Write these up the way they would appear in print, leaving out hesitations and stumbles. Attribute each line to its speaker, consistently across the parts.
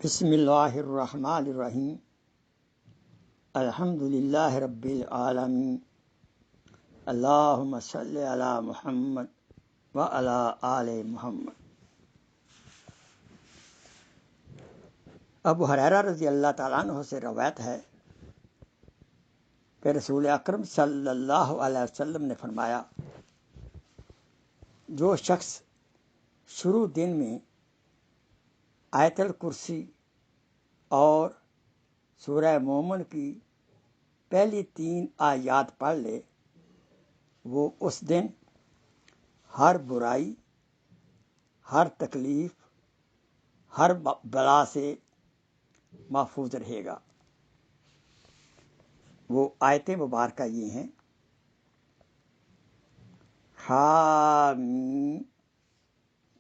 Speaker 1: بسم اللہ الرحمن الرحیم الحمد للہ رب العالمین اللہم صلی علی محمد وعلی آل محمد۔ ابو ہریرہ رضی اللہ تعالیٰ عنہ سے روایت ہے کہ رسول اکرم صلی اللہ علیہ وسلم نے فرمایا، جو شخص شروع دن میں آیت الکرسی اور سورہ مومن کی پہلی 3 آیات پڑھ لے، وہ اس دن ہر برائی، ہر تکلیف، ہر بلا سے محفوظ رہے گا۔ وہ آیت مبارکہ یہ ہیں: حامیم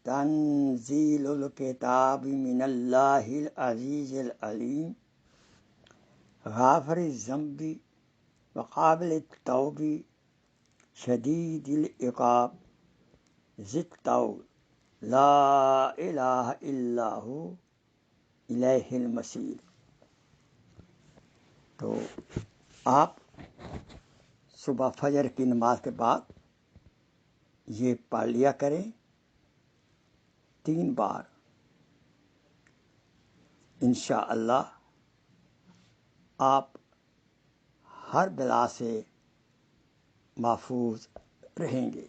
Speaker 1: تنزیل الکتاب من اللہ العزیز العلیم غافر الذنب وقابل التوب شدید العقاب ذی الطول لا الہ الا ہو الیہ المصیر۔ تو آپ صبح فجر کی نماز کے بعد یہ پڑھ لیا کریں 3 بار، انشاءاللہ آپ ہر بلا سے محفوظ رہیں گے۔